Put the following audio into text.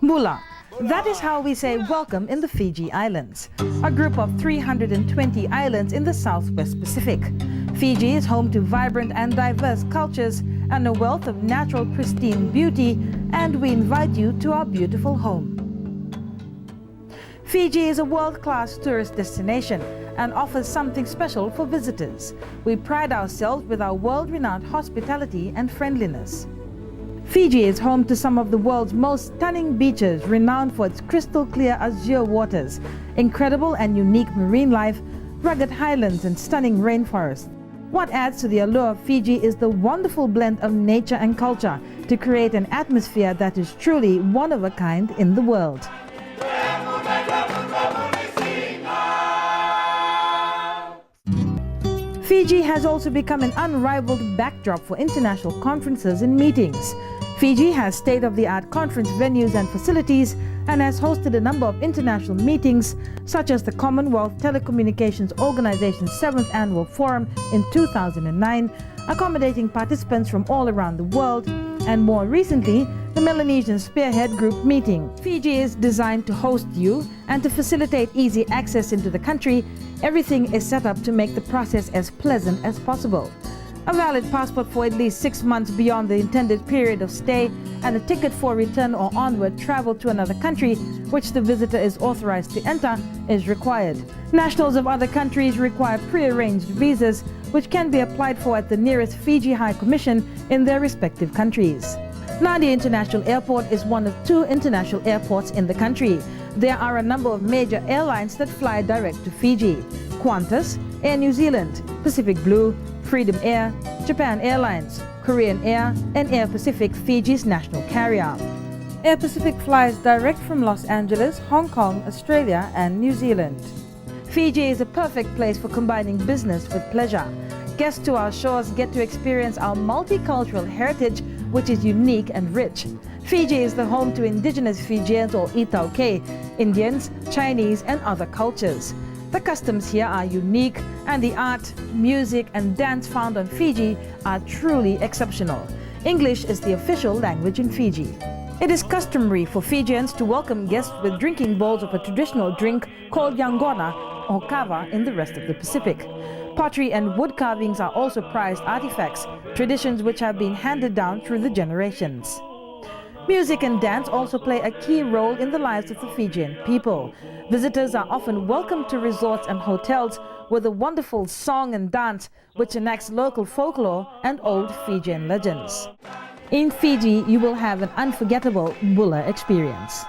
Mula. That is how we say welcome in the Fiji Islands, a group of 320 islands in the Southwest Pacific. Fiji is home to vibrant and diverse cultures and a wealth of natural pristine beauty, and we invite you to our beautiful home. Fiji is a world-class tourist destination and offers something special for visitors. We pride ourselves with our world-renowned hospitality and friendliness. Fiji is home to some of the world's most stunning beaches, renowned for its crystal-clear azure waters, incredible and unique marine life, rugged highlands and stunning rainforests. What adds to the allure of Fiji is the wonderful blend of nature and culture to create an atmosphere that is truly one of a kind in the world. Fiji has also become an unrivaled backdrop for international conferences and meetings. Fiji has state-of-the-art conference venues and facilities and has hosted a number of international meetings, such as the Commonwealth Telecommunications Organization's 7th Annual Forum in 2009, accommodating participants from all around the world, and more recently, the Melanesian Spearhead Group meeting. Fiji is designed to host you and to facilitate easy access into the country. Everything is set up to make the process as pleasant as possible. A valid passport for at least 6 months beyond the intended period of stay and a ticket for return or onward travel to another country which the visitor is authorized to enter is required. Nationals of other countries require pre-arranged visas which can be applied for at the nearest Fiji High Commission in their respective countries. Nadi International Airport is one of 2 international airports in the country. There are a number of major airlines that fly direct to Fiji: Qantas, Air New Zealand, Pacific Blue, Freedom Air, Japan Airlines, Korean Air, and Air Pacific, Fiji's national carrier. Air Pacific flies direct from Los Angeles, Hong Kong, Australia, and New Zealand. Fiji is a perfect place for combining business with pleasure. Guests to our shores get to experience our multicultural heritage, which is unique and rich. Fiji is the home to indigenous Fijians or Itauke, Indians, Chinese, and other cultures. The customs here are unique, and the art, music, and dance found on Fiji are truly exceptional. English is the official language in Fiji. It is customary for Fijians to welcome guests with drinking bowls of a traditional drink called yangona or kava in the rest of the Pacific. Pottery and wood carvings are also prized artifacts, traditions which have been handed down through the generations. Music and dance also play a key role in the lives of the Fijian people. Visitors are often welcomed to resorts and hotels with a wonderful song and dance which enacts local folklore and old Fijian legends. In Fiji, you will have an unforgettable Bula experience.